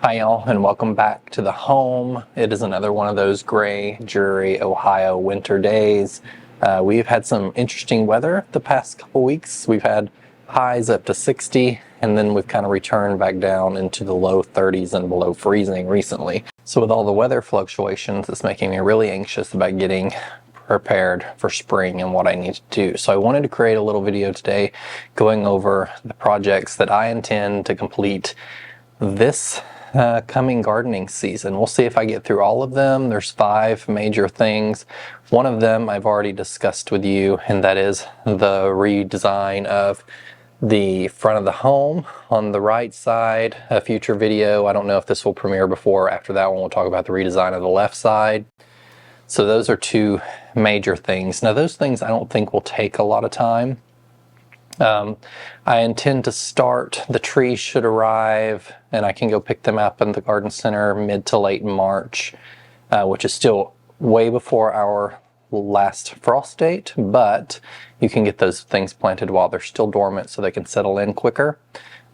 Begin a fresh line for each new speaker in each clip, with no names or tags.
Hi y'all, and welcome back to the home. It is another one of those gray, dreary Ohio winter days. We've had some interesting weather the past couple weeks. We've had highs up to 60, and then we've kind of returned back down into the low 30s and below freezing recently. So with all the weather fluctuations, it's making me really anxious about getting prepared for spring and what I need to do. So I wanted to create a little video today going over the projects that I intend to complete this coming gardening season. We'll see if I get through all of them. There's 5 major things. One of them I've already discussed with you, and that is the redesign of the front of the home on the right side. A future video, I don't know if this will premiere before or after that one, we'll talk about the redesign of the left side. So those are 2 major things. Now those things I don't think will take a lot of time. I intend to start, the trees should arrive and I can go pick them up in the garden center mid to late March, which is still way before our last frost date, but you can get those things planted while they're still dormant so they can settle in quicker.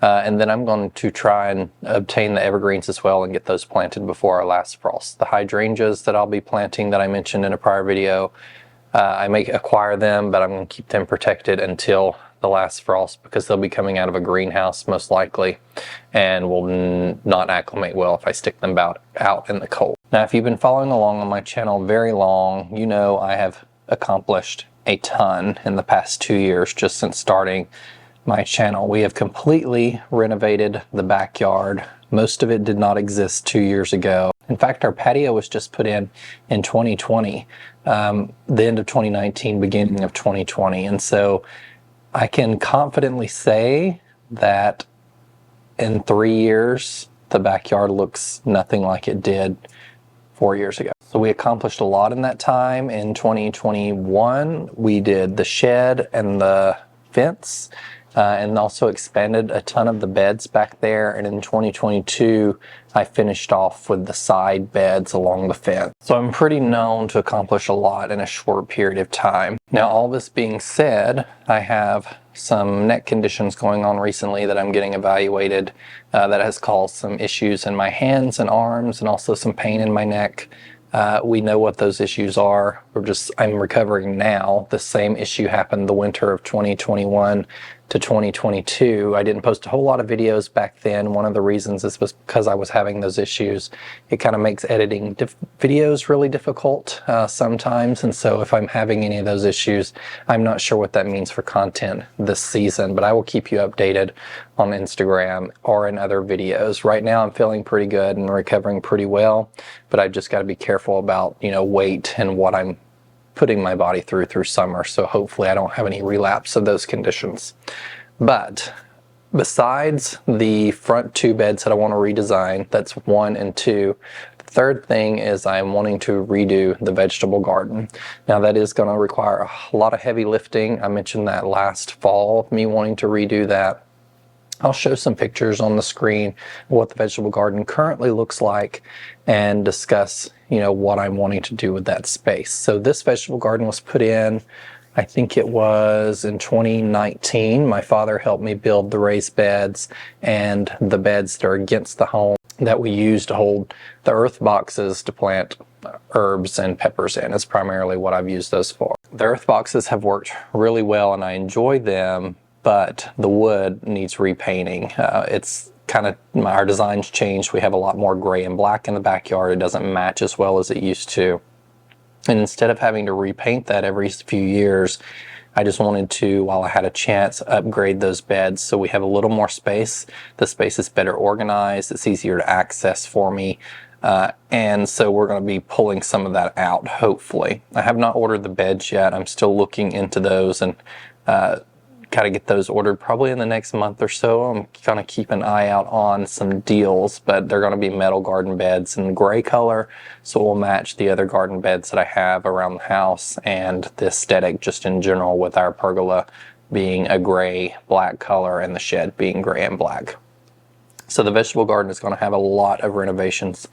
And then I'm going to try and obtain the evergreens as well and get those planted before our last frost. The hydrangeas that I'll be planting that I mentioned in a prior video, I may acquire them, but I'm going to keep them protected until the last frost because they'll be coming out of a greenhouse most likely and will not acclimate well if I stick them out in the cold. Now, if you've been following along on my channel very long, you know I have accomplished a ton in the past 2 years just since starting my channel. We have completely renovated the backyard. Most of it did not exist 2 years ago. In fact, our patio was just put in 2020, the end of 2019, beginning of 2020. And so I can confidently say that in 3 years, the backyard looks nothing like it did 4 years ago. So we accomplished a lot in that time. In 2021, we did the shed and the fence, and also expanded a ton of the beds back there. And in 2022, I finished off with the side beds along the fence. So I'm pretty known to accomplish a lot in a short period of time. Now, all this being said, I have some neck conditions going on recently that I'm getting evaluated that has caused some issues in my hands and arms and also some pain in my neck. We know what those issues are. I'm recovering now. The same issue happened the winter of 2021 to 2022. I didn't post a whole lot of videos back then. One of the reasons is because I was having those issues. It kind of makes editing videos really difficult sometimes. And so if I'm having any of those issues, I'm not sure what that means for content this season, but I will keep you updated on Instagram or in other videos. Right now I'm feeling pretty good and recovering pretty well, but I've just got to be careful about, weight and what I'm putting my body through summer. So hopefully I don't have any relapse of those conditions. But besides the front 2 beds that I want to redesign, that's 1 and 2, the third thing is I'm wanting to redo the vegetable garden. Now that is going to require a lot of heavy lifting. I mentioned that last fall, me wanting to redo that. I'll show some pictures on the screen of what the vegetable garden currently looks like and discuss, what I'm wanting to do with that space. So this vegetable garden was put in, I think it was in 2019. My father helped me build the raised beds and the beds that are against the home that we use to hold the earth boxes to plant herbs and peppers in. Is primarily what I've used those for. The earth boxes have worked really well and I enjoy them, but the wood needs repainting. It's kind of, our design's changed. We have a lot more gray and black in the backyard. It doesn't match as well as it used to. And instead of having to repaint that every few years, I just wanted to, while I had a chance, upgrade those beds so we have a little more space. The space is better organized. It's easier to access for me. And so we're going to be pulling some of that out, hopefully. I have not ordered the beds yet. I'm still looking into those and got to get those ordered probably in the next month or so. I'm going to keep an eye out on some deals, but they're going to be metal garden beds in gray color, so it will match the other garden beds that I have around the house and the aesthetic just in general, with our pergola being a gray black color and the shed being gray and black. So the vegetable garden is going to have a lot of renovations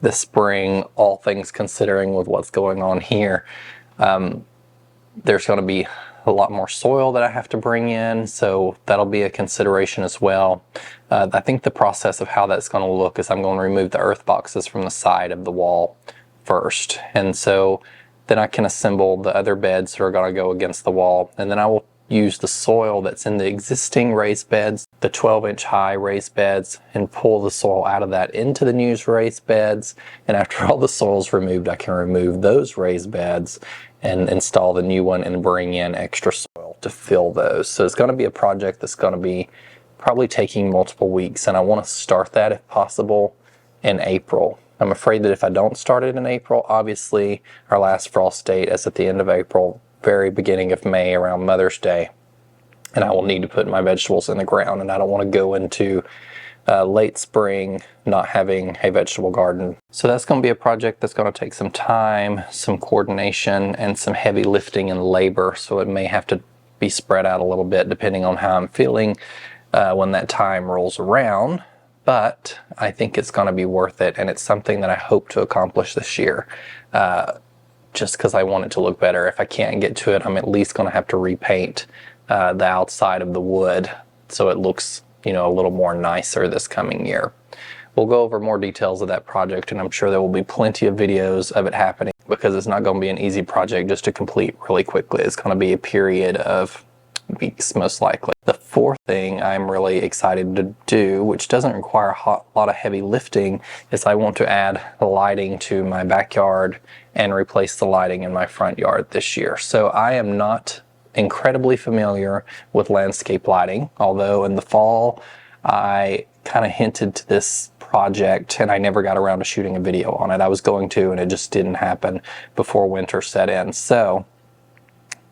this spring, all things considering with what's going on here. There's going to be a lot more soil that I have to bring in, so that'll be a consideration as well. I think the process of how that's going to look is I'm going to remove the earth boxes from the side of the wall first, and so then I can assemble the other beds that are going to go against the wall, and then I will use the soil that's in the existing raised beds, the 12-inch high raised beds, and pull the soil out of that into the new raised beds. And after all the soil is removed, I can remove those raised beds and install the new one and bring in extra soil to fill those. So it's going to be a project that's going to be probably taking multiple weeks, and I want to start that if possible in April. I'm afraid that if I don't start it in April, obviously our last frost date is at the end of April, very beginning of May, around Mother's Day, and I will need to put my vegetables in the ground, and I don't want to go into late spring not having a vegetable garden. So that's going to be a project that's going to take some time, some coordination, and some heavy lifting and labor, so it may have to be spread out a little bit depending on how I'm feeling when that time rolls around. But I think it's going to be worth it, and it's something that I hope to accomplish this year. Just because I want it to look better. If I can't get to it, I'm at least going to have to repaint the outside of the wood so it looks, you know, a little more nicer this coming year. We'll go over more details of that project, and I'm sure there will be plenty of videos of it happening, because it's not going to be an easy project just to complete really quickly. It's going to be a period of weeks, most likely. The fourth thing I'm really excited to do, which doesn't require a lot of heavy lifting, is I want to add lighting to my backyard and replace the lighting in my front yard this year. So I am not incredibly familiar with landscape lighting, although in the fall I kind of hinted to this project and I never got around to shooting a video on it. I was going to, and it just didn't happen before winter set in. So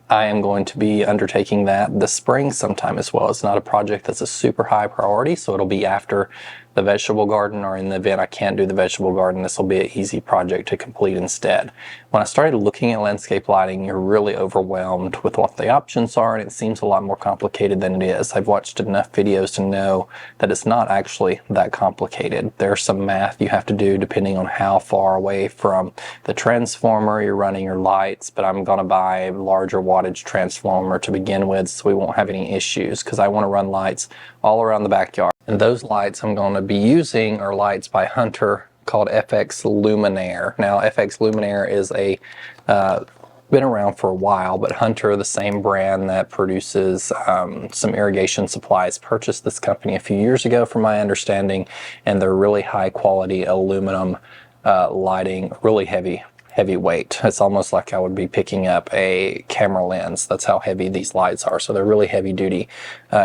I am going to be undertaking that this spring sometime as well. It's not a project that's a super high priority, so it'll be after the vegetable garden, or in the event I can't do the vegetable garden, this will be an easy project to complete instead. When I started looking at landscape lighting, you're really overwhelmed with what the options are, and it seems a lot more complicated than it is. I've watched enough videos to know that it's not actually that complicated. There's some math you have to do depending on how far away from the transformer you're running your lights, but I'm going to buy a larger wattage transformer to begin with so we won't have any issues, because I want to run lights all around the backyard. And those lights I'm going to be using are lights by Hunter called FX Luminaire. Now, FX Luminaire is been around for a while, but Hunter, the same brand that produces some irrigation supplies, purchased this company a few years ago, from my understanding, and they're really high quality aluminum lighting, really heavyweight. It's almost like I would be picking up a camera lens. That's how heavy these lights are. So they're really heavy duty.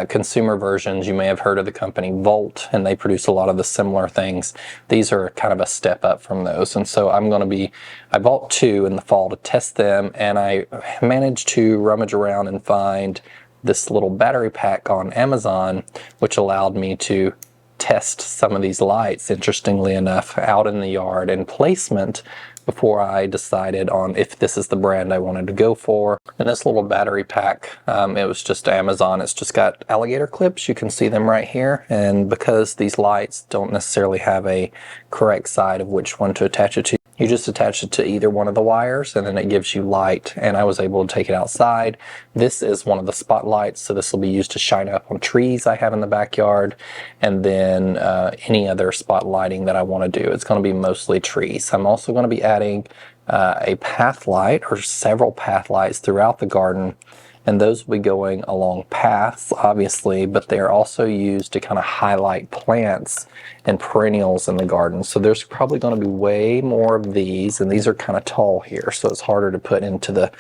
Consumer versions, you may have heard of the company Volt, and they produce a lot of the similar things. These are kind of a step up from those. And so I bought two in the fall to test them, and I managed to rummage around and find this little battery pack on Amazon, which allowed me to test some of these lights, interestingly enough, out in the yard and placement before I decided on if this is the brand I wanted to go for. And this little battery pack, it was just Amazon. It's just got alligator clips. You can see them right here. And because these lights don't necessarily have a correct side of which one to attach it to, you just attach it to either one of the wires, and then it gives you light. And I was able to take it outside. This is one of the spotlights, so this will be used to shine up on trees I have in the backyard, and then any other spot lighting that I want to do. It's going to be mostly trees. I'm also going to be adding a path light, or several path lights throughout the garden, and those will be going along paths, obviously, but they are also used to kind of highlight plants and perennials in the garden. So there's probably going to be way more of these, and these are kind of tall here, so it's harder to put into the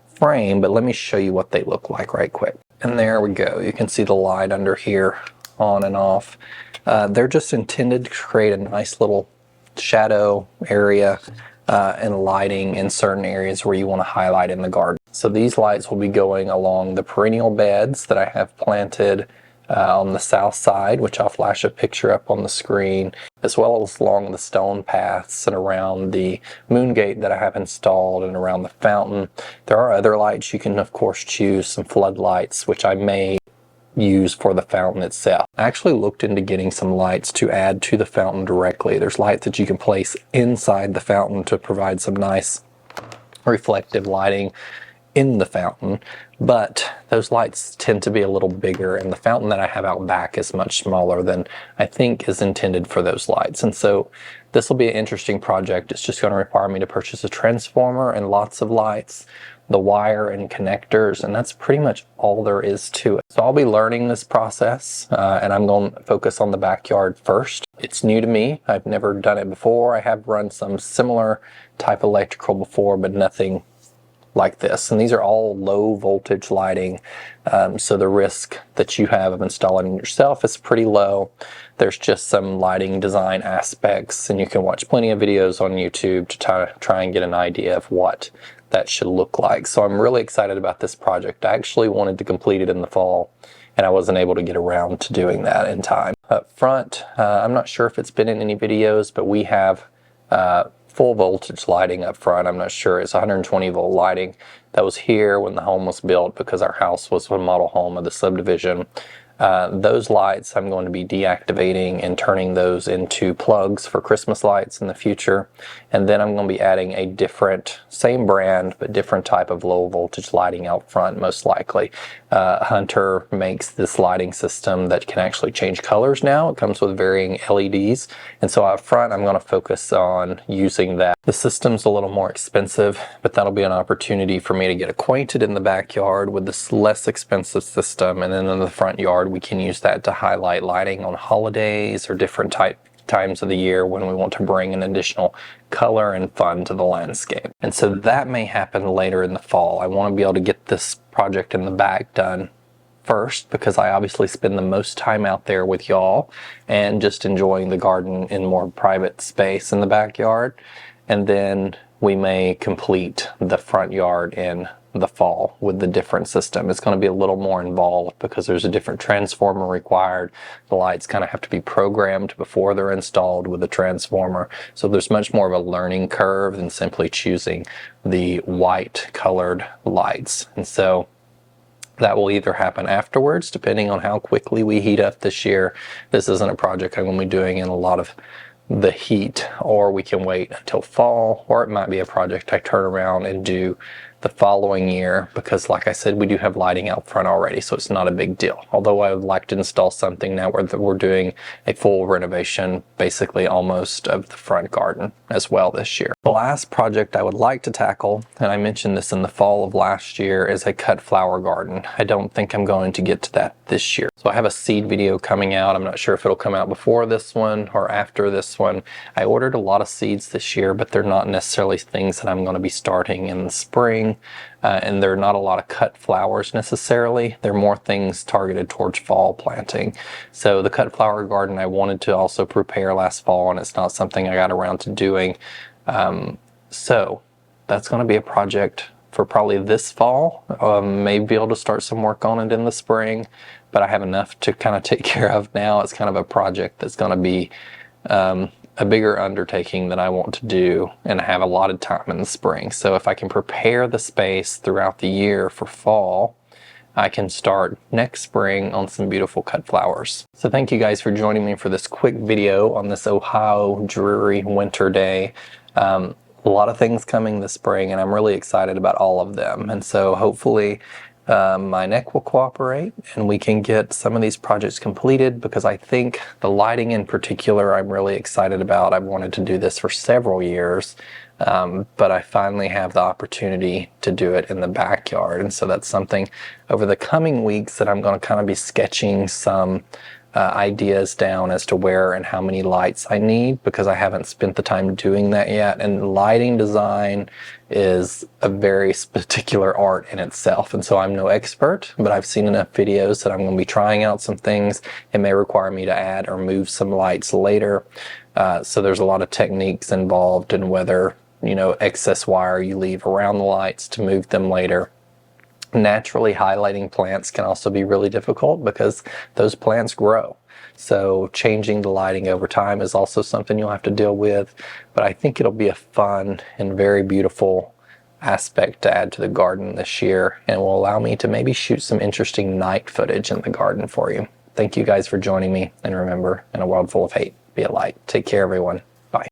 frame, but let me show you what they look like right quick. And there we go. You can see the light under here, on and off. They're just intended to create a nice little shadow area and lighting in certain areas where you want to highlight in the garden. So these lights will be going along the perennial beds that I have planted on the south side, which I'll flash a picture up on the screen, as well as along the stone paths and around the moon gate that I have installed and around the fountain. There are other lights. You can, of course, choose some floodlights, which I may use for the fountain itself. I actually looked into getting some lights to add to the fountain directly. There's lights that you can place inside the fountain to provide some nice reflective lighting in the fountain, but those lights tend to be a little bigger, and the fountain that I have out back is much smaller than I think is intended for those lights. And so this will be an interesting project. It's just going to require me to purchase a transformer and lots of lights, the wire and connectors, and that's pretty much all there is to it. So I'll be learning this process, and I'm going to focus on the backyard first. It's new to me. I've never done it before. I have run some similar type electrical before, but nothing like this. And these are all low voltage lighting, so the risk that you have of installing it yourself is pretty low. There's just some lighting design aspects, and you can watch plenty of videos on YouTube to try and get an idea of what that should look like. So I'm really excited about this project. I actually wanted to complete it in the fall, and I wasn't able to get around to doing that in time. Up front, I'm not sure if it's been in any videos, but we have full voltage lighting up front. I'm not sure. It's 120 volt lighting that was here when the home was built, because our house was a model home of the subdivision. Those lights I'm going to be deactivating and turning those into plugs for Christmas lights in the future. And then I'm going to be adding a different, same brand, but different type of low voltage lighting out front, most likely. Hunter makes this lighting system that can actually change colors now. It comes with varying LEDs. And so out front, I'm going to focus on using that. The system's a little more expensive, but that'll be an opportunity for me to get acquainted in the backyard with this less expensive system. And then in the front yard, we can use that to highlight lighting on holidays or different times of the year when we want to bring an additional color and fun to the landscape. And so that may happen later in the fall. I want to be able to get this project in the back done first, because I obviously spend the most time out there with y'all and just enjoying the garden in more private space in the backyard. And then we may complete the front yard in the fall with the different system. It's going to be a little more involved because there's a different transformer required. The lights kind of have to be programmed before they're installed with the transformer. So there's much more of a learning curve than simply choosing the white colored lights. And so that will either happen afterwards, depending on how quickly we heat up this year. This isn't a project I'm going to be doing in a lot of the heat, or we can wait until fall, or it might be a project I turn around and do the following year, because like I said, we do have lighting out front already, so it's not a big deal. Although I would like to install something now where we're doing a full renovation, basically almost, of the front garden as well this year. The last project I would like to tackle, and I mentioned this in the fall of last year, is a cut flower garden. I don't think I'm going to get to that this year. So I have a seed video coming out. I'm not sure if it'll come out before this one or after this one. I ordered a lot of seeds this year, but they're not necessarily things that I'm going to be starting in the spring. And there are not a lot of cut flowers necessarily. They're more things targeted towards fall planting. So the cut flower garden I wanted to also prepare last fall, and it's not something I got around to doing. So that's going to be a project for probably this fall. Maybe be able to start some work on it in the spring, but I have enough to kind of take care of now. It's kind of a project that's going to be a bigger undertaking that I want to do, and I have a lot of time in the spring. So if I can prepare the space throughout the year for fall, I can start next spring on some beautiful cut flowers. So thank you guys for joining me for this quick video on this Ohio dreary winter day. A lot of things coming this spring, and I'm really excited about all of them. And so hopefully my neck will cooperate and we can get some of these projects completed, because I think the lighting in particular I'm really excited about. I've wanted to do this for several years, but I finally have the opportunity to do it in the backyard. And so that's something over the coming weeks that I'm going to kind of be sketching some ideas down as to where and how many lights I need, because I haven't spent the time doing that yet. And lighting design is a very particular art in itself, and so I'm no expert, but I've seen enough videos that I'm going to be trying out some things. It may require me to add or move some lights later, so there's a lot of techniques involved in whether, you know, excess wire you leave around the lights to move them later. Naturally highlighting plants can also be really difficult because those plants grow. So changing the lighting over time is also something you'll have to deal with. But I think it'll be a fun and very beautiful aspect to add to the garden this year, and will allow me to maybe shoot some interesting night footage in the garden for you. Thank you guys for joining me, and remember, in a world full of hate, be a light. Take care, everyone. Bye.